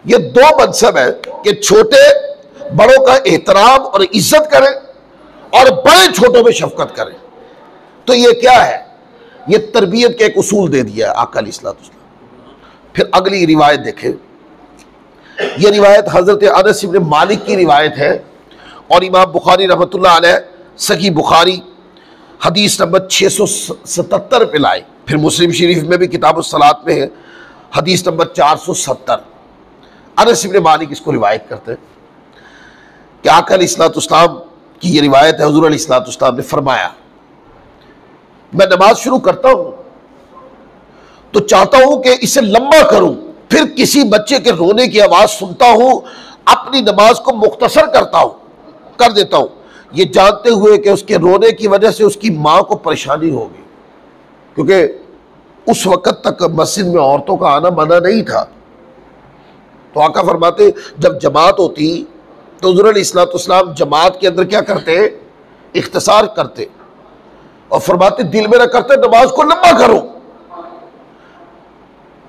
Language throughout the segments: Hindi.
ये दो मनसब है कि छोटे बड़ों का एहतराम और इज्जत करें और बड़े छोटों में शफकत करें। तो ये क्या है? ये तरबियत के एक उसूल दे दिया है आका अलैहिस्सलातु वस्सलाम। फिर अगली रिवायत देखें। यह रिवायत हजरत अनस इब्न मालिक की रिवायत है और इमाम बुखारी रहमतुल्लाह अलैह सही बुखारी हदीस नंबर 677 पे लाए। फिर मुस्लिम शरीफ में भी किताब सलात में है हदीस नंबर 470। अनस इब्न मालिक इसको रिवायत करते हैं कि आका अलैहिस्सलातु वस्सलाम की ये रिवायत है। हुज़ूर अलैहिस्सलातु वस्सलाम ने फरमाया, मैं नमाज शुरू करता हूं तो चाहता हूं कि इसे लंबा करूं, फिर किसी बच्चे के रोने की आवाज सुनता हूं, अपनी नमाज को मुख्तसर कर देता हूं, ये जानते हुए कि उसके रोने की वजह से उसकी मां को परेशानी होगी, क्योंकि उस वक्त तक मस्जिद में औरतों का आना मना नहीं था। तो आका फरमाते जब जमात होती तो हुज़ूर अलैहिस्सलातु वस्सलाम जमात के अंदर क्या करते? इख्तिसार करते और फरमाते दिल में न करते नमाज को लंबा करो,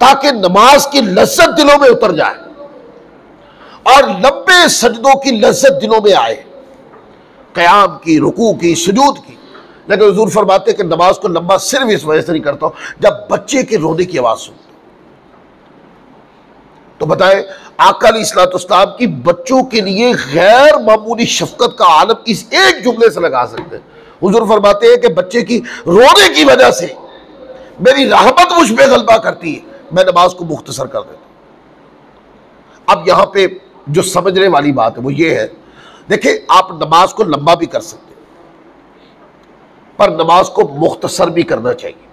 ताकि नमाज की लज्जत दिलों में उतर जाए और लंबे सजदों की लज्जत दिलों में आए, क़याम की, रुकू की, सुजूद की। लेकिन हुज़ूर फरमाते कि नमाज को लंबा सिर्फ इस वजह से नहीं करता हूं जब बच्चे के रोने की आवाज सुनता। तो बताएं आका अलैहिस्सलातु वस्सलाम की बच्चों के लिए गैर मामूली शफकत का आलम इस एक जुमले से लगा सकते हैं। हुज़ूर फरमाते हैं कि बच्चे की रोने की वजह से मेरी रहमत मुझ पे गलबा करती है, मैं नमाज को मुख्तसर कर देता हूं। अब यहां पे जो समझने वाली बात है वो ये है, देखिए आप नमाज को लंबा भी कर सकते हैं पर नमाज को मुख्तसर भी करना चाहिए।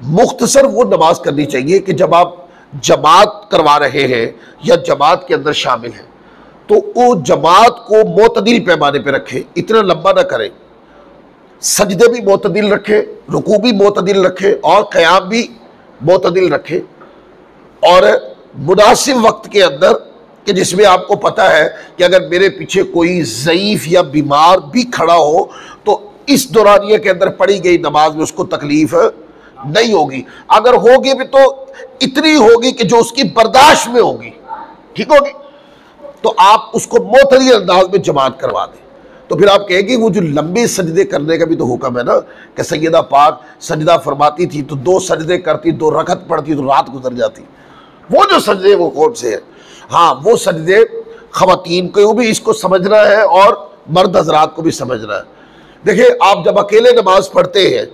मुख्तसर वो नमाज करनी चाहिए कि जब आप जमात करवा रहे हैं या जमात के अंदर शामिल हैं तो वो जमात को मोतदिल पैमाने पे रखे, इतना लंबा ना करें, सजदे भी मोतदिल रखे, रुकू भी मोतदिल रखे और क़याम भी मोतदिल रखे, और मुनासिब वक्त के अंदर कि जिसमें आपको पता है कि अगर मेरे पीछे कोई ज़ईफ़ या बीमार भी खड़ा हो तो इस दौरानिया के अंदर पढ़ी गई नमाज में उसको तकलीफ नहीं होगी, अगर होगी भी तो इतनी होगी कि जो उसकी बर्दाश्त में होगी, ठीक होगी। तो आप उसको मोतदिल अंदाज में जमात करवा दें। तो फिर आप कहेंगे वो जो लंबे सजदे करने का भी तो हुक्म है ना, कि सैयदा पाक सजदा फरमाती थी तो 2 सजदे करती, 2 रकत पढ़ती तो रात गुजर जाती। वो जो सजदे वो कौन से हैं? हाँ, वो सजदे खवातीन को भी इसको समझना है और मर्द हजरात को भी समझना है। देखिए आप जब अकेले नमाज पढ़ते हैं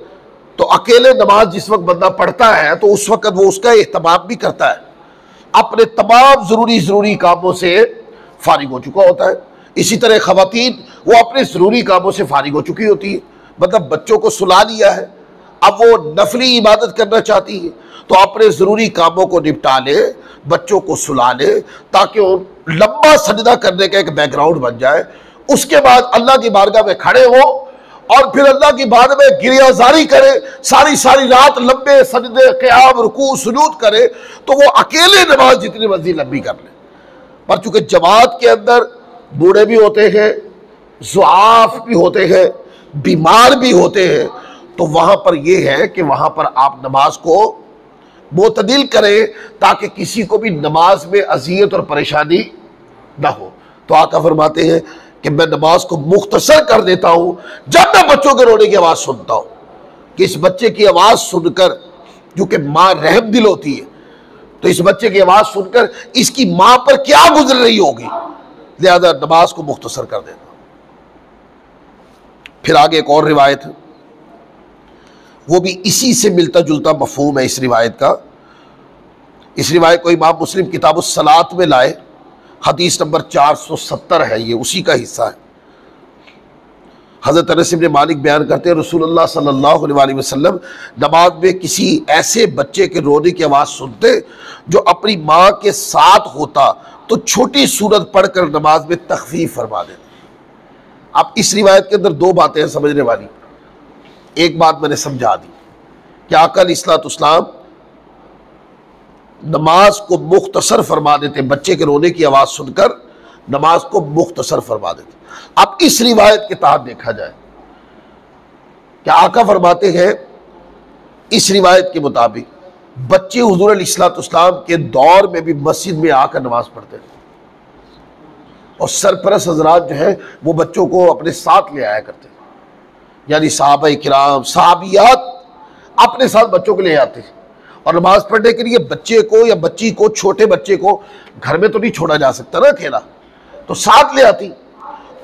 तो अकेले नमाज जिस वक्त बंदा पढ़ता है तो उस वक्त वो उसका एहतमाम भी करता है, अपने तमाम ज़रूरी कामों से फारिग हो चुका होता है। इसी तरह खवातीन वो अपने ज़रूरी कामों से फारिग हो चुकी होती है, मतलब बच्चों को सुला लिया है, अब वो नफली इबादत करना चाहती है तो अपने ज़रूरी कामों को निपटा ले, बच्चों को सुला ले, ताकि वो लंबा सजदा करने का एक बैकग्राउंड बन जाए। उसके बाद अल्लाह की बारगाह में खड़े हो और फिर अल्लाह की बारगाह में गिरियाजारी करे, सारी रात लंबे सजदे, क़याम, रुकू, सुजूद करे, तो वो अकेले नमाज जितनी मर्जी लंबी कर ले। पर चूंकि जमात के अंदर बूढ़े भी होते हैं, ज़ुआफ भी होते हैं, बीमार भी होते हैं, तो वहां पर यह है कि वहां पर आप नमाज को मोतदिल करें ताकि किसी को भी नमाज में अज़ियत और परेशानी ना हो। तो आका फरमाते हैं कि मैं नमाज को मुख्तसर कर देता हूं जब मैं बच्चों के रोने की आवाज़ सुनता हूं, कि इस बच्चे की आवाज़ सुनकर, क्योंकि माँ रहम दिल होती है, तो इस बच्चे की आवाज़ सुनकर इसकी माँ पर क्या गुजर रही होगी, लिहाजा नमाज को मुख्तसर कर देता। फिर आगे एक और रिवायत है, वो भी इसी से मिलता जुलता मफहूम है इस रिवायत का। इस रिवायत को इमाम मुस्लिम किताब सलात में लाए, हदीस नंबर 470 है, ये उसी का हिस्सा है। हज़रत अनस इब्न मालिक बयान करते हैं रसूलुल्लाह सल्लल्लाहु अलैहि वसल्लम नमाज में किसी ऐसे बच्चे के रोने की आवाज़ सुनते जो अपनी माँ के साथ होता तो छोटी सूरत पढ़कर नमाज में तखफीफ फरमा देते। अब इस रिवायत के अंदर 2 बातें हैं समझने वाली। एक बात मैंने समझा दी कि आका अलैहिस्सलातु वस्सलाम नमाज को मुख्तसर फरमा देते, बच्चे के रोने की आवाज़ सुनकर नमाज को मुख्तसर फरमा देते। अब इस रिवायत के तहत देखा जाए कि आका फरमाते हैं इस रिवायत के मुताबिक बच्चे हुजूर अलैहिस्सलाम के दौर में भी मस्जिद में आकर नमाज पढ़ते थे, और सरपरस्त हजरात जो है वो बच्चों को अपने साथ ले आया करते थे। यानी सहाबा किराम सहाबियात अपने साथ बच्चों को ले आते और नमाज पढ़ने के लिए बच्चे को या बच्ची को, छोटे बच्चे को घर में तो नहीं छोड़ा जा सकता ना अकेला, तो साथ ले आती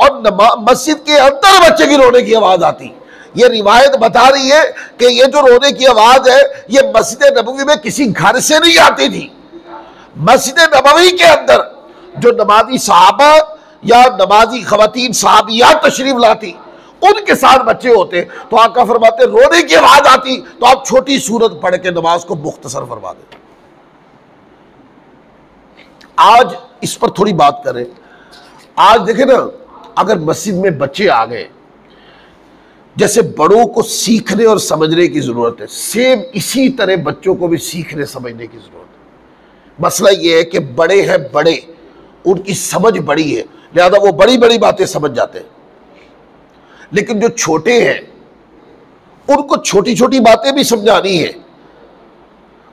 और मस्जिद के अंदर बच्चे की रोने की आवाज आती। ये रिवायत बता रही है कि ये जो रोने की आवाज है ये मस्जिद नबवी में किसी घर से नहीं आती थी। मस्जिद नबवी के अंदर जो नमाजी सहाबा या नमाजी खवातीन सहाबियात तशरीफ लाती, उनके साथ बच्चे होते, तो आका फरमाते रोने की आवाज आती तो आप छोटी सूरत पढ़ के नमाज को मुख्तसर फरमा देते। आज इस पर थोड़ी बात करें। आज देखें ना, अगर मस्जिद में बच्चे आ गए, जैसे बड़ों को सीखने और समझने की जरूरत है, सेम इसी तरह बच्चों को भी सीखने समझने की जरूरत है। मसला यह है कि बड़े हैं, बड़े उनकी समझ बड़ी है, लिहाजा वो बड़ी बड़ी बातें समझ जाते हैं, लेकिन जो छोटे हैं उनको छोटी छोटी बातें भी समझानी है।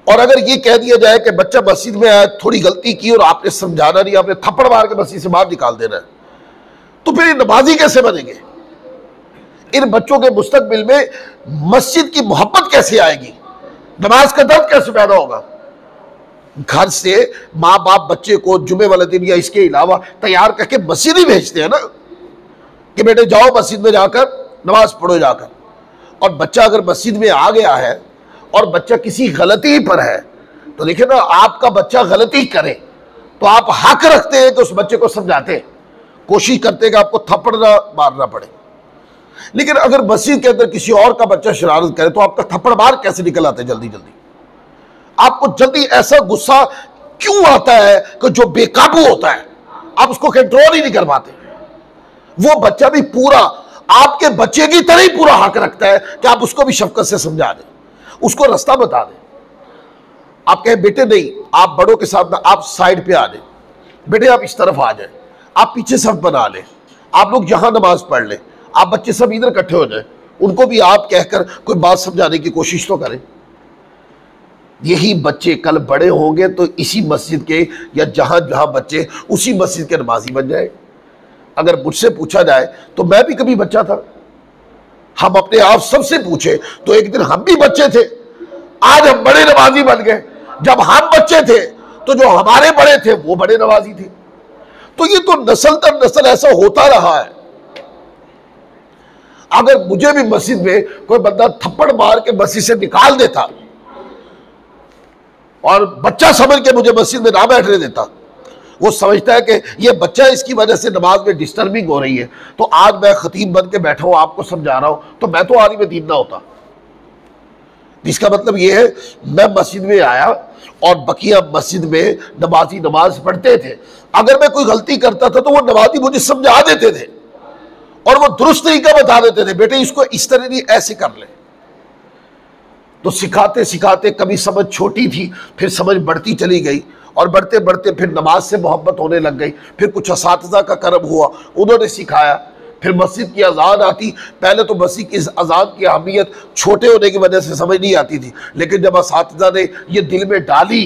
और अगर ये कह दिया जाए कि बच्चा मस्जिद में आया, थोड़ी गलती की और आपने समझाना नहीं, आपने थप्पड़ मार के मस्जिद से बाहर निकाल देना है, तो फिर ये नमाजी कैसे बनेंगे? इन बच्चों के मुस्तकबिल में मस्जिद की मोहब्बत कैसे आएगी? नमाज का दर्द कैसे पैदा होगा? घर से माँ बाप बच्चे को जुमे वाले दिन या इसके अलावा तैयार करके मस्जिद ही भेजते हैं ना, कि बेटे जाओ मस्जिद में जाकर नमाज पढ़ो जाकर। और बच्चा अगर मस्जिद में आ गया है और बच्चा किसी गलती पर है, तो देखिए ना, आपका बच्चा गलती करे तो आप हक रखते हैं कि उस बच्चे को समझाते हैं, कोशिश करते हैं कि आपको थप्पड़ ना मारना पड़े। लेकिन अगर मस्जिद के अंदर किसी और का बच्चा शरारत करे तो आपका थप्पड़ मार कैसे निकल आते जल्दी जल्दी? आपको जल्दी ऐसा गुस्सा क्यों आता है कि जो बेकाबू होता है आप उसको कंट्रोल ही नहीं कर पाते? वो बच्चा भी पूरा आपके बच्चे की तरह ही पूरा हक रखता है कि आप उसको भी शफकत से समझा दें, उसको रास्ता बता दें। आप कहें बेटे नहीं, आप बड़ों के साथ ना, आप साइड पे आ जाए, बेटे आप इस तरफ आ जाए, आप पीछे सफ बना लें, आप लोग यहां नमाज पढ़ लें, आप बच्चे सब इधर इकट्ठे हो जाए, उनको भी आप कहकर कोई बात समझाने की कोशिश तो करें। यही बच्चे कल बड़े होंगे तो इसी मस्जिद के या जहां जहां बच्चे उसी मस्जिद के नमाजी बन जाए। अगर मुझसे पूछा जाए तो मैं भी कभी बच्चा था, हम अपने आप सबसे पूछे तो एक दिन हम भी बच्चे थे, आज हम बड़े नमाजी बन गए। जब हम बच्चे थे तो जो हमारे बड़े थे वो बड़े नमाजी थे। तो ये तो नस्ल दर नस्ल ऐसा होता रहा है। अगर मुझे भी मस्जिद में कोई बंदा थप्पड़ मार के मस्जिद से निकाल देता और बच्चा समझ के मुझे मस्जिद में ना बैठने देता, वो समझता है कि ये बच्चा इसकी वजह से नमाज में डिस्टर्बिंग हो रही है, तो आज मैं खतीब बन के बैठा हूं, आपको समझा रहा हूं, तो मैं तो आलिम दीन ना होता। इसका मतलब ये है, मैं मस्जिद में आया और बकिया मस्जिद में नमाजी नमाज पढ़ते थे, अगर मैं कोई गलती करता था तो वो नमाजी मुझे समझा देते थे और वो दुरुस्त तरीका बता देते थे, बेटे इसको इस तरह नहीं, ऐसे कर ले। तो सिखाते सिखाते कभी समझ छोटी थी, फिर समझ बढ़ती चली गई, और बढ़ते बढ़ते फिर नमाज से मोहब्बत होने लग गई। फिर कुछ असातिज़ा का करम हुआ, उन्होंने सिखाया। फिर मस्जिद की अजान आती, पहले तो मस्जिद की अजान की अहमियत छोटे होने की वजह से समझ नहीं आती थी, लेकिन जब असातिज़ा ने ये दिल में डाली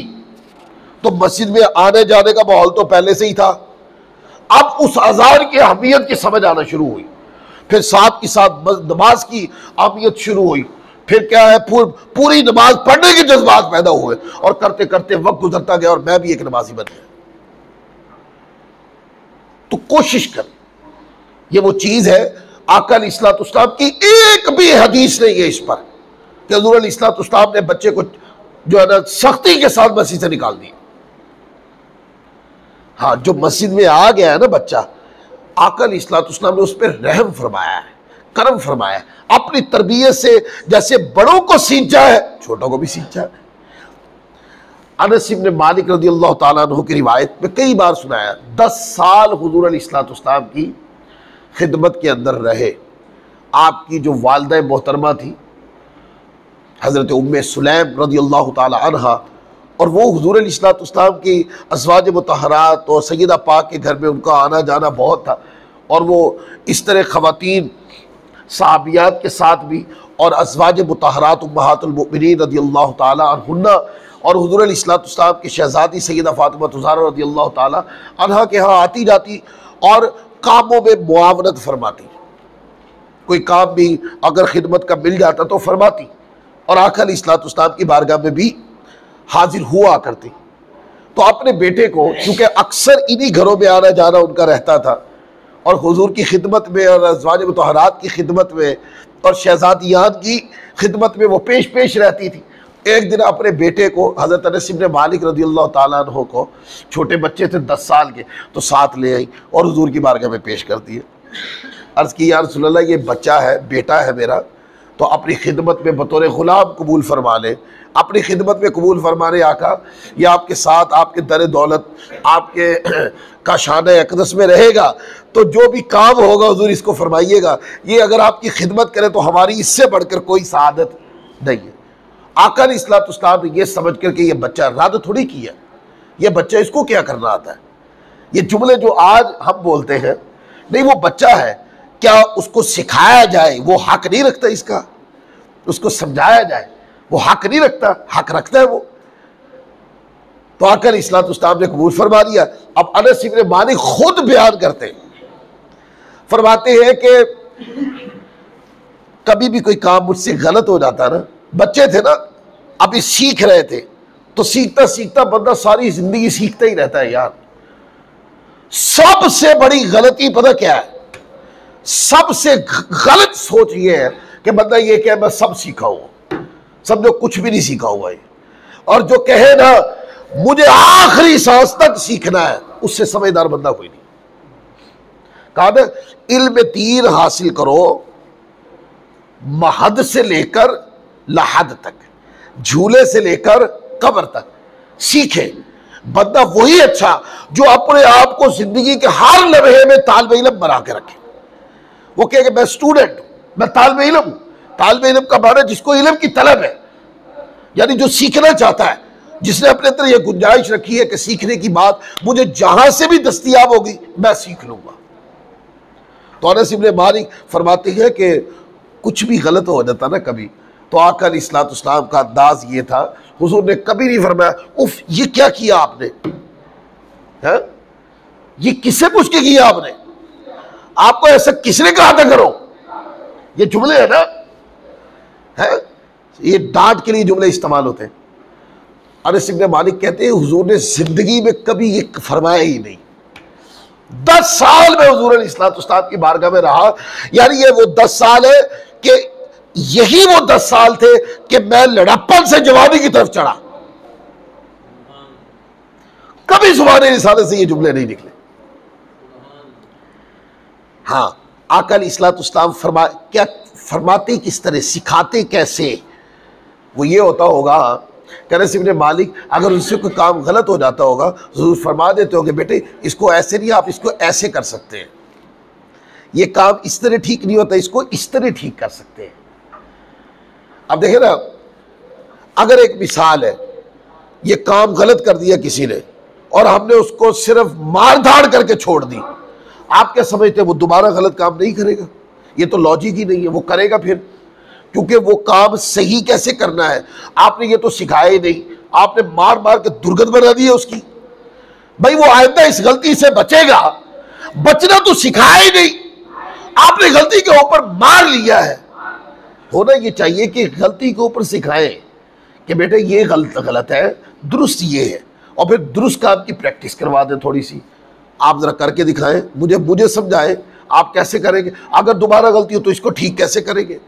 तो मस्जिद में आने जाने का माहौल तो पहले से ही था। अब उस अजान की अहमियत की समझ आना शुरू हुई, फिर साथ के साथ नमाज की अहमियत शुरू हुई, फिर क्या है, पूरी नमाज पढ़ने के जज्बात पैदा हुए, और करते करते वक्त गुजरता गया और मैं भी एक नमाजी बन गया। तो कोशिश कर, ये वो चीज है, आका अलैहिस्सलाम की एक भी हदीस नहीं है इस पर कि हुज़ूर अलैहिस्सलाम ने बच्चे को जो है ना सख्ती के साथ मस्जिद से निकाल दिया। हाँ, जो मस्जिद में आ गया है ना बच्चा, आका अलैहिस्सलाम ने उस पर रहम फरमाया है, करम फरमाया है, अपनी तरबियत से जैसे बड़ों को सींचा है छोटों को भी सींचा है। अनस इब्न मालिक रज़ियल्लाहु ताला अन्हु की रिवायत में कई बार सुनाया, 10 साल हुज़ूर अलैहिस्सलाम की खिदमत के अंदर रहे। आपकी जो वालिदा मोहतरमा थी हज़रत उम्मे सुलैम रज़ियल्लाहु ताला अन्हा, और वो हुज़ूर अलैहिस्सलाम की अज़वाज मुतहरात और सय्यदा पाक के घर में उनका आना जाना बहुत था, और वो इस तरह ख़वातीन सहाबियात के साथ भी और अज़वाज मुतहरात उम्महातुल मोमिनीन रज़ियल्लाहु ताला अन्हुन्ना और हुज़ूर अलैहिस्सलाम की शहज़ादी सैयदा फ़ातिमा ज़हरा रज़ियल्लाहु ताला अन्हा के यहाँ आती जाती और कामों में मुआवनत फरमाती। कोई काम भी अगर खिदमत का मिल जाता तो फरमाती और आका अलैहिस्सलाम की बारगाह में भी हाजिर हुआ करती। तो अपने बेटे को, क्योंकि अक्सर इन्हीं घरों में आना जाना उनका रहता था और हुजूर की खिदमत में और अज़वाज मुतहरात की खिदमत में और शहज़ादियान की खिदमत में वो पेश पेश रहती थी। एक दिन अपने बेटे को, हज़रत अनस इब्न मालिक रज़ियल्लाहु ताला अन्हु को, छोटे बच्चे थे 10 साल के, तो साथ ले आई और हुजूर की बारगाह में पेश कर दिए। अर्ज़ की या रसूलल्लाह, ये बच्चा है, बेटा है मेरा, तो अपनी खिदमत में बतौर ग़ुलाम कबूल फरमा ले, अपनी खिदमत में कबूल फरमा ले आका। ये आपके साथ, आपके दर दौलत, आपके का शान अक़दस में रहेगा, तो जो भी काम होगा हुजूर इसको फरमाइएगा। ये अगर आपकी खिदमत करे तो हमारी इससे बढ़कर कोई सआदत नहीं है। आका अलैहिस्सलाम ने ये समझ कर के ये बच्चा रद्द थोड़ी किया, ये बच्चा, इसको क्या करना आता है। ये जुमले जो आज हम बोलते हैं, नहीं वो बच्चा है, क्या उसको सिखाया जाए, वो हक नहीं रखता इसका, उसको समझाया जाए, वो हक नहीं रखता, हक रखता है वो। तो आका अलैहिस्सलाम ने कबूल फरमा लिया। अब अनस इब्न मालिक खुद बयान करते हैं, फरमाते हैं कि कभी भी कोई काम मुझसे गलत हो जाता ना, बच्चे थे ना, अभी सीख रहे थे, तो सीखता सीखता बंदा सारी जिंदगी सीखता ही रहता है यार। सबसे बड़ी गलती पता क्या है, सबसे गलत सोच ये है कि बंदा ये कहे मैं सब सीखा हुआ, सब जो कुछ भी नहीं सीखा हुआ है, और जो कहे ना मुझे आखिरी सांस तक सीखना है, उससे समझदार बंदा कोई नहीं। कहा ना, इल्म तीर हासिल करो महद से लेकर लहद तक, झूले से लेकर कब्र तक सीखे। बंदा वही अच्छा जो अपने आप को जिंदगी के हर लम्हे में तालिब इल्म बना के रखे। वो कहे मैं स्टूडेंट हूं, मैं तालिब इल्म हूं। तालिब इल्म का माना जिसको इल्म की तलब है, यानी जो सीखना चाहता है, जिसने अपने अंदर यह गुंजाइश रखी है कि सीखने की बात मुझे जहां से भी दस्तयाब होगी मैं सीख लूंगा। तो अनस इब्न मालिक फरमाते हैं कि कुछ भी गलत हो जाता ना कभी, तो आका अलैहिस्सलाम का अंदाज ये था, हुजूर ने कभी नहीं फरमाया उफ ये क्या किया आपने, है ये किससे पूछ के किया आपने, आपको ऐसा किसने कहा था करो। ये जुमले है ना, है ये डांट के लिए जुमले इस्तेमाल होते हैं। अनस इब्न मालिक कहते हैं हुजूर ने जिंदगी में कभी ये फरमाया ही नहीं। 10 साल में हुजूर अलैहिस्सलाम की बारगाह में रहा, यानी ये वो 10 साल है कि यही वो 10 साल थे कि मैं लड़प्पन से जवानी की तरफ चढ़ा। कभी ज़ुबान रिसालत से ये जुमले नहीं निकले। हाँ, आका अलैहिस्सलाम क्या फरमाते किस तरह, सिखाते कैसे, वो ये होता होगा कि अनस इब्न मालिक अगर उससे कोई काम गलत हो जाता होगा, ज़रूर फरमा देते होंगे बेटे इसको ऐसे नहीं, आप इसको ऐसे कर सकते हैं, ये काम इस तरह ठीक नहीं होता, इसको इस तरह ठीक कर सकते हैं। अब देखें ना, अगर एक मिसाल है, ये काम गलत कर दिया किसी ने और हमने उसको सिर्फ मार धाड़ करके छोड़ दी, आप क्या समझते हैं वो दोबारा गलत काम नहीं करेगा? ये तो लॉजिक ही नहीं है, वो करेगा फिर, क्योंकि वो काम सही कैसे करना है आपने ये तो सिखाया ही नहीं, आपने मार मार के दुर्गत बना दी है उसकी। भाई वो आइंदा इस गलती से बचेगा, बचना तो सिखाया ही नहीं, आपने गलती के ऊपर मार लिया है। होना ये चाहिए कि गलती के ऊपर सिखाएं कि बेटे ये गलत है, दुरुस्त ये है, और फिर दुरुस्त काम की प्रैक्टिस करवा दें थोड़ी सी, आप जरा करके दिखाएं, मुझे समझाएं आप कैसे करेंगे, अगर दोबारा गलती हो तो इसको ठीक कैसे करेंगे।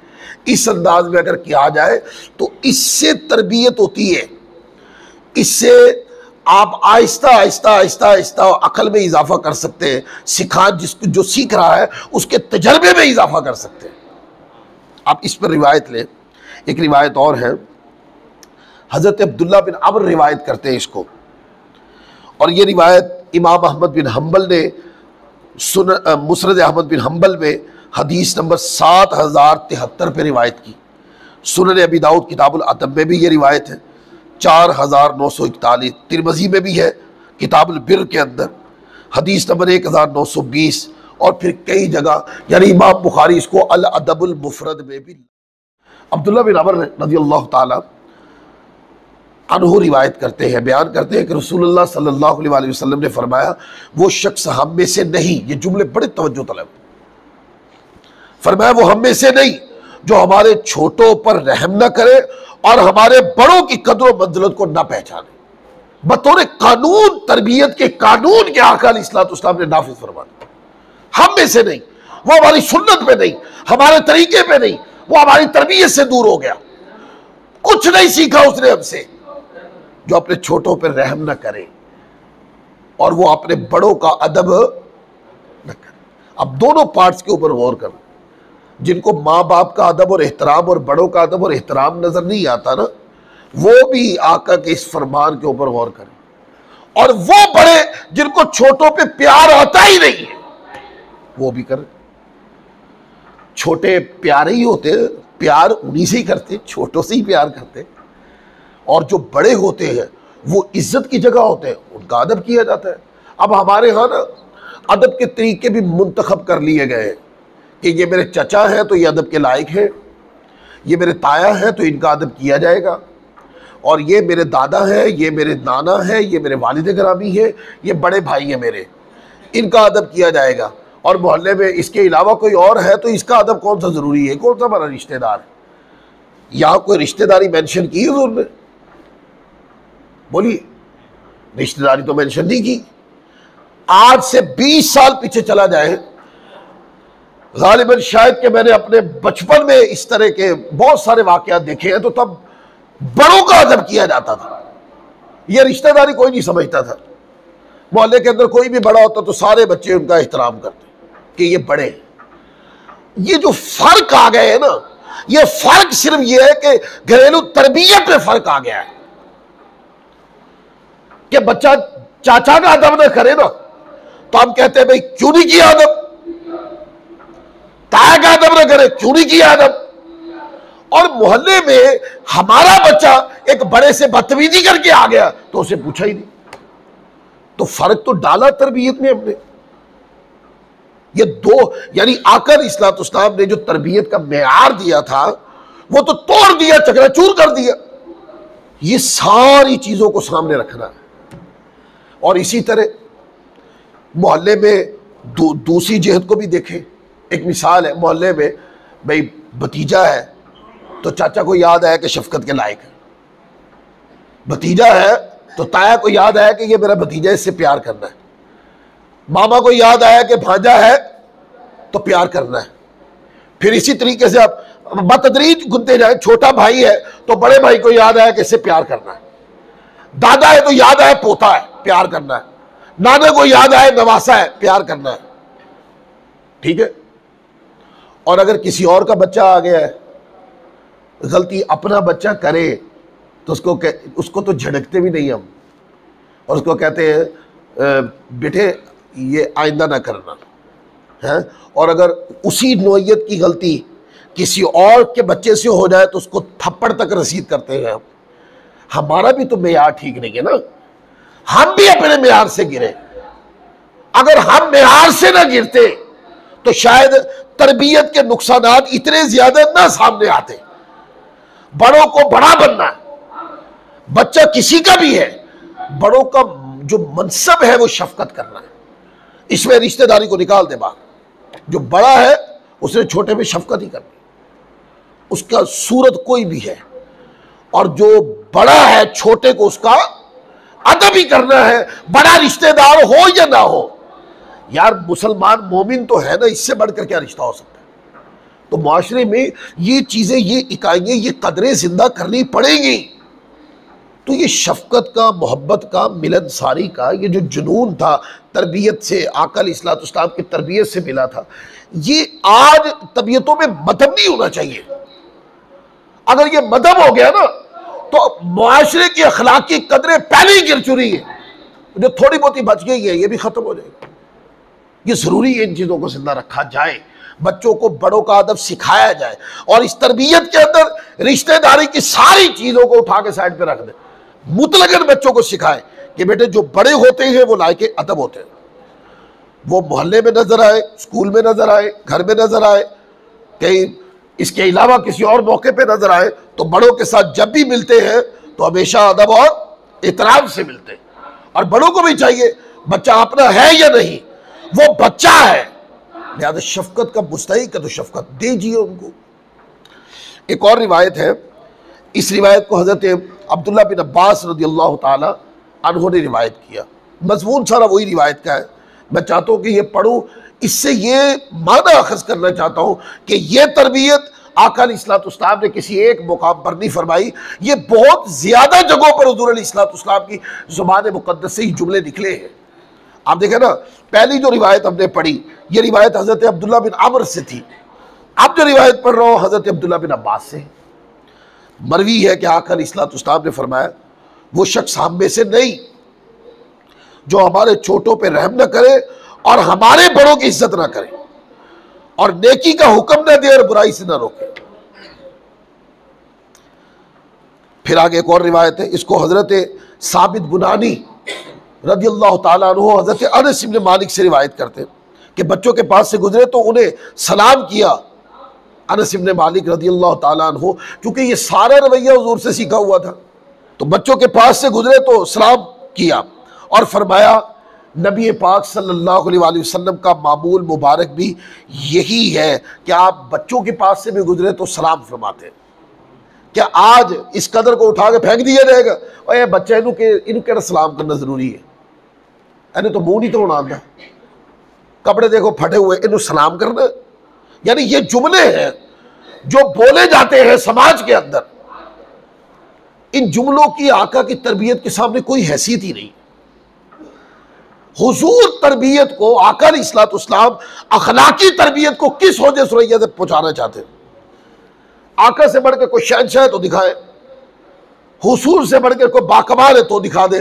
इस अंदाज में अगर किया जाए तो इससे तरबियत होती है, इससे आप आहिस्ता आहिस्ता आहिस्ता आहिस्ता अकल में इजाफा कर सकते हैं, जिसको जो सीख रहा है उसके तजर्बे में इजाफा कर सकते हैं। आप इस पर रिवायत लें, एक रिवायत और है, हज़रत अब्दुल्ला बिन अमर रिवायत करते हैं इसको, और ये रिवायत इमाम अहमद बिन हम्बल ने मुस्नद अहमद बिन हम्बल में हदीस नंबर 7073 पे रिवायत की। सुनन अबी दाऊद किताबुल अदब में भी ये रिवायत है 4941, तिरमिज़ी में भी है किताबुल बिर के अंदर हदीस नंबर 1920, और फिर कई जगह, यानी इमाम बुखारी इसको अल अदबुल मुफरद में भी अब्दुल्ला बिन अमर रज़ियल्लाहु ताला अन्हु रिवायत करते हैं, बयान करते हैं कि रसूलुल्लाह सल्लल्लाहु अलैहि वसल्लम ने फरमाया, वो शख्स हम में से नहीं, ये जुमले बड़े तवज्जो तलब, फरमाया वो हम में से नहीं जो हमारे छोटों पर रहम न करे और हमारे बड़ों की कदर व मंजिलत को न पहचाने। बतौर कानून, तरबियत के कानून के आका अलैहिस्सलाम ने नाफिज फरमाया, हम में से नहीं, वो हमारी सुन्नत पे नहीं, हमारे तरीके पे नहीं, वो हमारी तरबियत से दूर हो गया, कुछ नहीं सीखा उसने हमसे, जो अपने छोटों पर रहम न करे और वो अपने बड़ों का अदब न करे। अब दोनों पार्ट्स के ऊपर गौर करो। जिनको माँ बाप का अदब और एहतराम और बड़ों का अदब और एहतराम नजर नहीं आता ना, वो भी आका के इस फरमान के ऊपर गौर करें। और वो बड़े जिनको छोटों पे प्यार आता ही नहीं है, वो भी करें। छोटे प्यारे ही होते, प्यार उन्हीं से ही करते, छोटों से ही प्यार करते। और जो बड़े होते हैं वो इज्जत की जगह होते हैं, उनका अदब किया जाता है। अब हमारे यहाँ ना अदब के तरीके भी मुंतखब कर लिए गए हैं कि ये मेरे चचा हैं तो ये अदब के लायक है, ये मेरे ताया हैं तो इनका अदब किया जाएगा, और ये मेरे दादा है, ये मेरे नाना है, ये मेरे वालिद गिरामी है, ये बड़े भाई हैं मेरे, इनका अदब किया जाएगा। और मोहल्ले में इसके अलावा कोई और है तो इसका अदब कौन सा ज़रूरी है, कौन सा हमारा रिश्तेदार है। यहाँ कोई रिश्तेदारी मेंशन की है हुजूर ने? बोलिए, रिश्तेदारी तो मेंशन नहीं की। आज से 20 साल पीछे चला जाए, गालिबन शायद कि मैंने अपने बचपन में इस तरह के बहुत सारे वाकयात देखे हैं, तो तब बड़ों का अदब किया जाता था, यह रिश्तेदारी कोई नहीं समझता था। मोहल्ले के अंदर कोई भी बड़ा होता तो सारे बच्चे उनका एहतराम करते कि ये बड़े। ये जो फर्क आ गए है ना, ये फर्क सिर्फ ये है कि घरेलू तरबियत में फर्क आ गया है कि बच्चा चाचा का अदब ना करे ना तो हम कहते हैं भाई क्यों नहीं किया अदब, ताया का अदब ना करे क्यों नहीं किया अदब। और मोहल्ले में हमारा बच्चा एक बड़े से बदतमीजी करके आ गया तो उसे पूछा ही नहीं। तो फर्क तो डाला तरबियत में हमने। ये दो, यानी आका अलैहिस्सलाम ने जो तरबियत का मेयार दिया था वो तो तोड़ दिया, चकनाचूर कर दिया। ये सारी चीजों को सामने रखना है। और इसी तरह मोहल्ले में दूसरी जिहत को भी देखें। एक मिसाल है, मोहल्ले में भाई भतीजा है तो चाचा को याद आया कि शफकत के लायक है, भतीजा है तो ताया को याद आया कि ये मेरा भतीजा, इससे प्यार करना है, मामा को याद आया कि भांजा है तो प्यार करना है। फिर इसी तरीके से आप बतदरीज गुनते जाए, छोटा भाई है तो बड़े भाई को याद आया कि इससे प्यार करना है, दादा है तो याद आया पोता है, प्यार करना है, नाना को याद आया नवासा है, प्यार करना है। ठीक है। और अगर किसी और का बच्चा आ गया है, गलती अपना बच्चा करे तो उसको तो झड़कते भी नहीं हम, और उसको कहते हैं बेटे ये आइंदा ना करना है। और अगर उसी नौइयत की गलती किसी और के बच्चे से हो जाए तो उसको थप्पड़ तक रसीद करते हैं हम। हमारा भी तो मेयार ठीक नहीं है ना, हम भी अपने मेयार से गिरे। अगर हम मेयार से ना गिरते तो शायद तरबियत के नुकसानात इतने ज्यादा ना सामने आते। बड़ों को बड़ा बनना है, बच्चा किसी का भी है, बड़ों का जो मनसब है वो शफकत करना है। इसमें रिश्तेदारी को निकाल दे बाहर। जो बड़ा है उसने छोटे में शफकत ही करनी, उसका सूरत कोई भी है। और जो बड़ा है छोटे को उसका अदब ही करना है, बड़ा रिश्तेदार हो या ना हो। यार मुसलमान मोमिन तो है ना, इससे बढ़कर क्या रिश्ता हो सकता है। तो माशरे में ये चीजें, ये इकाइयां, ये कदरें जिंदा करनी पड़ेंगी। तो ये शफकत का, मोहब्बत का, मिलनसारी का ये जो जुनून था तरबियत से, आका अलैहिस्सलाम की तरबियत से मिला था, ये आज तबीयतों में मदम नहीं होना चाहिए। अगर ये मदम हो गया ना तो मुआशरे की अखलाकी कदरें पहले ही गिर चुकी है, जो थोड़ी बहुत ही बच गई है ये भी खत्म हो जाएगी। ये जरूरी है इन चीजों को जिंदा रखा जाए, बच्चों को बड़ों का अदब सिखाया जाए, और इस तरबियत के अंदर रिश्तेदारी की सारी चीजों को उठा के साइड पे रख दे। मुतलकन बच्चों को सिखाए कि बेटे जो बड़े होते हैं वो लायके अदब होते हैं। वो मोहल्ले में नजर आए, स्कूल में नजर आए, घर में नजर आए, कहीं इसके अलावा किसी और मौके पे नजर आए तो बड़ों के साथ जब भी मिलते हैं तो हमेशा अदब और एहतराम से मिलते हैं। और बड़ों को भी चाहिए, बच्चा अपना है या नहीं, वो बच्चा है, लिहाजा शफकत का मुस्तहिक है तो शफकत दीजिए उनको। एक और रिवायत है, इस रिवायत को हजरत अब्दुल्ला बिन अब्बास रदियल्लाहु ताला अन्हु ने रिवायत किया। मजमून सारा वही रिवायत का है। मैं चाहता हूँ कि ये पढ़ूँ, इससे ये माना अखज़ करना चाहता हूँ कि ये तरबियत आका अलैहिस्सलाम ने किसी एक मुकाम पर नहीं फरमाई, ये बहुत ज़्यादा जगहों पर हुज़ूर अलैहिस्सलाम की ज़ुबान मुक़द्दस से ही जुमले निकले हैं। आप देखें ना, पहली जो रिवायत हमने पढ़ी ये रिवायत हज़रत अब्दुल्ला बिन अमर से थी। अब जो रिवायत पढ़ रहा हूँ हज़रत अब्दुल्ला बिन अब्बास से। मरवी है कि आका अलैहिस्सलाम ने फरमाया, वो शख्स हम में से नहीं जो हमारे छोटों पे रहम न करे और हमारे बड़ों की इज्जत ना करे और नेकी का हुक्म न दे और बुराई से न रोके। फिर आगे एक और रिवायत है, इसको हजरत साबित बुनानी रदियल्लाहु ताला अन्हु हजरत अनस इब्न मालिक से रिवायत करते हैं कि बच्चों के पास से गुजरे तो उन्हें सलाम किया। अनस इब्न मालिक रदियल्लाहु ताला अन्हु, क्योंकि ये सारा रवैया हुजूर से सीखा हुआ था, तो बच्चों के पास से गुजरे तो सलाम किया और फरमाया, नबी पाक सल्लल्लाहु अलैहि वसल्लम का मामूल मुबारक भी यही है कि आप बच्चों के पास से भी गुजरे तो सलाम फरमाते हैं। क्या आज इस कदर को उठा के फेंक दिया जाएगा, और ये बच्चे इनके सलाम करना जरूरी है, इन्हें तो मुंह नहीं धोना आता, कपड़े देखो फटे हुए, इन्हें सलाम करना। यानी ये जुमले हैं जो बोले जाते हैं समाज के अंदर, इन जुमलों की आका की तरबियत के सामने कोई हैसियत ही नहीं। हुजूर तरबियत को, आका अलैहिस्सलाम अखलाकी तरबियत को किस होजे सुरैया से पहुंचाना चाहते हैं? आका से बढ़कर कोई शहंशाह है तो दिखाए, हुजूर से बढ़कर कोई बाकमाल है तो दिखा दे,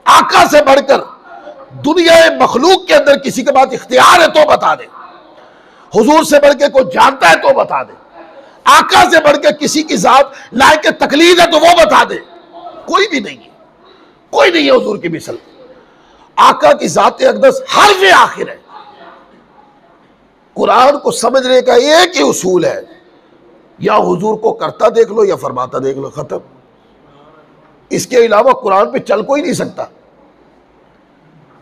आका से बढ़कर दुनिया मखलूक के अंदर किसी के पास इख्तियार है तो बता दे, हुजूर से बढ़कर कोई जानता है तो बता दे, आका से बढ़कर किसी की जात लायक तकलीद है तो वो बता दे। कोई भी नहीं है, कोई नहीं है हुजूर की मिसल। आका की जात अक़दस हर वे आखिर है। कुरान को समझने का एक ही उसूल है, या हुजूर को करता देख लो या फरमाता देख लो, खत्म। इसके अलावा कुरान पे चल कोई नहीं सकता।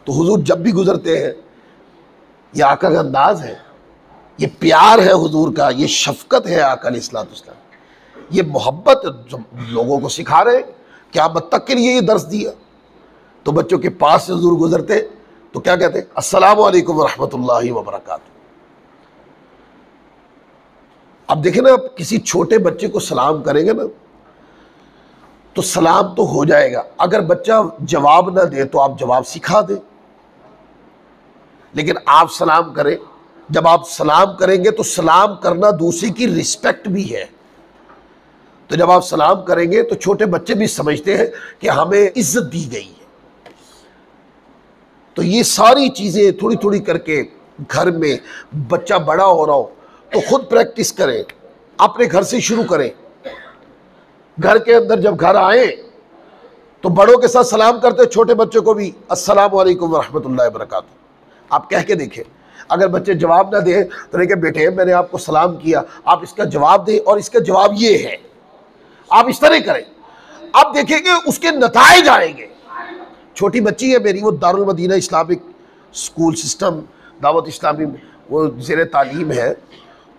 तो हुजूर जब भी गुजरते हैं, यह आका का अंदाज है, ये प्यार है हुजूर का, ये शफकत है आका अलैहिस्सलाम, ये मोहब्बत जो लोगों को सिखा रहे, क़यामत तक के लिए ये दर्स दिया। तो बच्चों के पास से हुजूर गुजरते तो क्या कहते? अस्सलामु अलैकुम व रहमतुल्लाहि व बरकातुहू। अब देखें ना, आप किसी छोटे बच्चे को सलाम करेंगे ना तो सलाम तो हो जाएगा, अगर बच्चा जवाब ना दे तो आप जवाब सिखा दें, लेकिन आप सलाम करें। जब आप सलाम करेंगे तो सलाम करना दूसरे की रिस्पेक्ट भी है। तो जब आप सलाम करेंगे तो छोटे बच्चे भी समझते हैं कि हमें इज्जत दी गई है। तो ये सारी चीज़ें थोड़ी थोड़ी करके घर में बच्चा बड़ा हो रहा हो तो खुद प्रैक्टिस करें, अपने घर से शुरू करें। घर के अंदर जब घर आए तो बड़ों के साथ सलाम करते, छोटे बच्चों को भी अस्सलामु अलैकुम व रहमतुल्लाहि व बरकातुहू आप कह के देखें। अगर बच्चे जवाब ना दें तो देखें, बेटे मैंने आपको सलाम किया, आप इसका जवाब दें और इसका जवाब ये है, आप इस तरह करें। आप देखेंगे उसके नताइज आएंगे। छोटी बच्ची है मेरी, वो Darul Madina Islamic school system Dawat Islami वो ज़ेर तालीम है,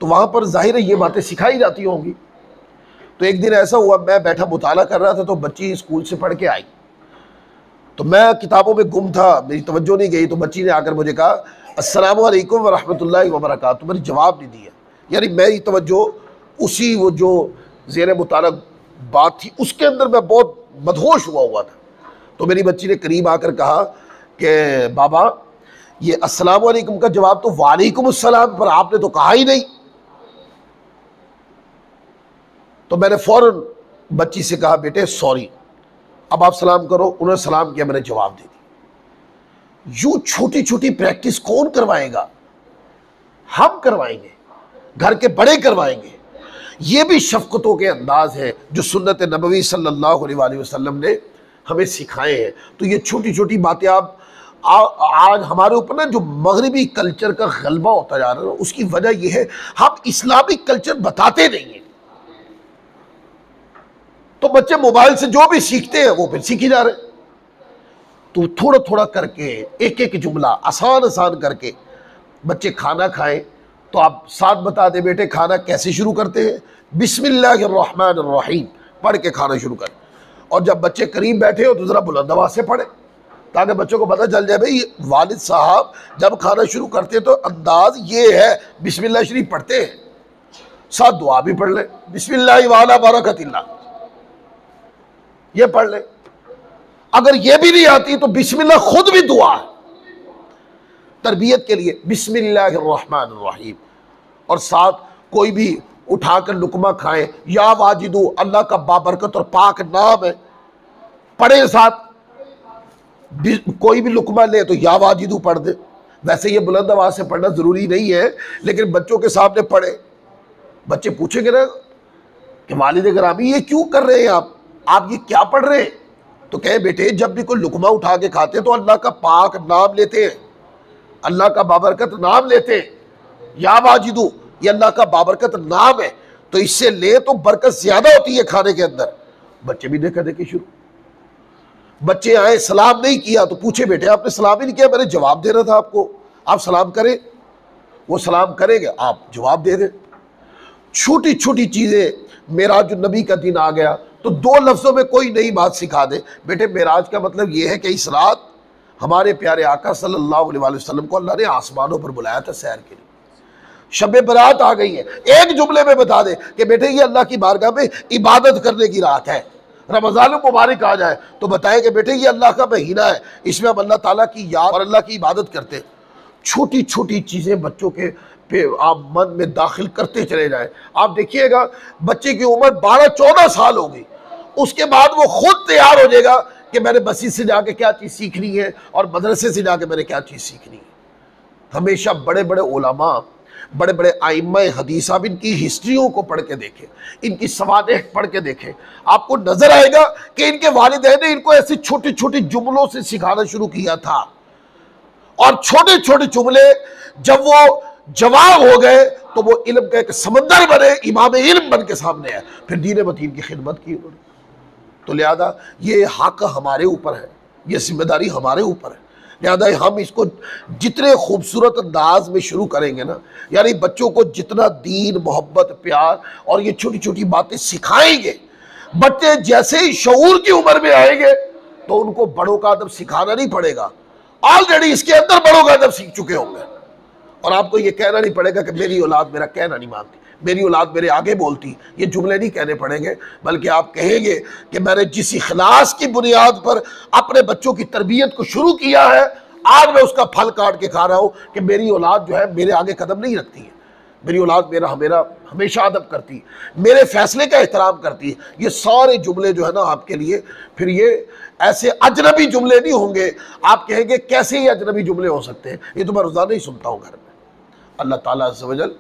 तो वहाँ पर ज़ाहिर है ये बातें सिखाई जाती होंगी। तो एक दिन ऐसा हुआ, मैं बैठा मुताला कर रहा था तो बच्ची स्कूल से पढ़ के आई, तो मैं किताबों में गुम था, मेरी तवज्जो नहीं गई, तो बच्ची ने आकर मुझे कहा अस्सलामु अलैकुम व रहमतुल्लाहि व बरकातुहू। मैंने जवाब नहीं दिया, यानी मेरी तवज्जो उसी वो जो ज़ेर मुताला बात थी उसके अंदर मैं बहुत मदहोश हुआ था। तो मेरी बच्ची ने करीब आकर कहा कि बाबा ये अस्सलामु अलैकुम का जवाब तो वालेकुम अस्सलाम, पर आपने तो कहा ही नहीं। तो मैंने फौरन बच्ची से कहा, बेटे सॉरी, अब आप सलाम करो। उन्होंने सलाम किया, मैंने जवाब दे दिया। यूं छोटी छोटी प्रैक्टिस कौन करवाएगा? हम करवाएंगे, घर के बड़े करवाएंगे। ये भी शफकतों के अंदाज है जो सुन्नत नबवी सल्लल्लाहु अलैहि वसल्लम ने हमें सिखाए हैं। तो ये छोटी छोटी बातें आप आज हमारे ऊपर ना जो मगरबी कल्चर का गलबा होता जा रहा है, उसकी वजह यह है हम इस्लामिक कल्चर बताते नहीं हैं। तो बच्चे मोबाइल से जो भी सीखते हैं वो फिर सीखे जा रहे हैं। तो थोड़ा थोड़ा करके एक एक जुमला आसान आसान करके बच्चे खाना खाएं। तो आप साथ बता दें, बेटे खाना कैसे शुरू करते हैं, बिस्मिल्लाहिर्रहमानिर्रहीम पढ़ के खाना शुरू करें। और जब बच्चे करीब बैठे हो तो ज़रा बुलंद आवाज़ से पढ़े, ताकि बच्चों को पता चल जाए भाई वालिद साहब जब खाना शुरू करते हैं तो अंदाज ये है, बिस्मिल्लाह शरीफ पढ़ते हैं, साथ दुआ भी पढ़ ले, बिस्मिल्लाह वाला बरकतिल्लाह ये पढ़ ले। अगर ये भी नहीं आती तो बिस्मिल्लाह खुद भी दुआ है तरबियत के लिए, बिस्मिल्लाहिर्रहमानिर्रहीम। और साथ कोई भी उठाकर लुकमा खाएं, या वाजिदू अल्लाह का बाबरकत और पाक नाम है, पढ़े साथ। कोई भी लुकमा ले तो या वाजिदू पढ़ दे। वैसे ये बुलंद आवाज से पढ़ना जरूरी नहीं है, लेकिन बच्चों के सामने पढ़े। बच्चे पूछेंगे ना कि वालिद गिरामी ये क्यों कर रहे हैं आप ये क्या पढ़ रहे हैं? तो कहे बेटे जब भी कोई लुकमा उठा के खाते हैं तो अल्लाह का पाक नाम लेते हैं, अल्लाह का बाबरकत नाम लेते हैं। या वाजिदू ये अल्लाह का बाबरकत नाम है, तो इससे ले तो बरकत ज्यादा होती है खाने के अंदर। बच्चे भी देखा देखी शुरू। बच्चे आए, सलाम नहीं किया तो पूछे बेटे आपने सलाम ही नहीं किया, मैंने जवाब दे रहा था आपको, आप सलाम करें। वो सलाम करेंगे, आप जवाब दे दें। छोटी छोटी चीजें, मेराज नबी का दिन आ गया तो 2 लफ्जों में कोई नई बात सिखा दे। बेटे मेराज का मतलब यह है कि इस रात हमारे प्यारे आका सल्लल्लाहु अलैहि वसल्लम को अल्लाह ने आसमानों पर बुलाया था सैर के लिए, शब बरात आ गई है। एक जुमले में बता दे कि बेटे ये अल्लाह की बारगाह में इबादत करने की रात है, रमज़ान मुबारक आ जाए तो बताए कि बेटे ये अल्लाह का महीना है, इसमें हम अल्लाह ताला की याद और अल्लाह की इबादत करते हैं। छोटी छोटी चीज़ें बच्चों के पे आप मन में दाखिल करते चले जाए। आप देखिएगा बच्चे की उम्र 12-14 साल हो गई, उसके बाद वो खुद तैयार हो जाएगा कि मैंने मस्जिद से जाके क्या चीज़ सीखनी है और मदरसे से जाके मैंने क्या चीज़ सीखनी है। हमेशा बड़े बड़े उलमा, बड़े बड़े आइम्मा हदीस, आप इनकी हिस्ट्रियों को पढ़ के देखें, इनकी सवादेह पढ़ के देखें, आपको नजर आएगा कि इनके वालिदैन ने इनको ऐसे छोटे छोटे जुमलों से सिखाना शुरू किया था। और छोटे छोटे जुमले जब वो जवाब हो गए तो वो इल्म का एक समंदर बने, इमाम इल्म बन के सामने है, फिर दीन मतीन की खिदमत की उन्होंने। तो लिहाजा ये हक हमारे ऊपर है, ये जिम्मेदारी हमारे ऊपर है। लिहाजा हम इसको जितने खूबसूरत अंदाज में शुरू करेंगे ना, यानी बच्चों को जितना दीन, मोहब्बत, प्यार और ये छोटी छोटी बातें सिखाएंगे, बच्चे जैसे ही शऊर की उम्र में आएंगे तो उनको बड़ों का अदब सिखाना नहीं पड़ेगा, ऑलरेडी इसके अंदर बड़ों का अदब सीख चुके होंगे। और आपको ये कहना नहीं पड़ेगा कि मेरी औलाद मेरा कहना नहीं मानती, मेरी औलाद मेरे आगे बोलती, ये जुमले नहीं कहने पड़ेंगे, बल्कि आप कहेंगे कि मैंने जिस इखलास की बुनियाद पर अपने बच्चों की तरबियत को शुरू किया है, आज मैं उसका फल काट के खा रहा हूँ कि मेरी औलाद जो है मेरे आगे कदम नहीं रखती है, मेरी औलाद मेरा हमेशा अदब करती है, मेरे फैसले का एहतराम करती है। ये सारे जुमले जो है ना आपके लिए फिर ये ऐसे अजनबी जुमले नहीं होंगे। आप कहेंगे कैसे ये अजनबी जुमले हो सकते हैं, ये तो मैं रोज़ाना ही सुनता हूँ घर में। अल्लाह ताला अज़्ज़ व जल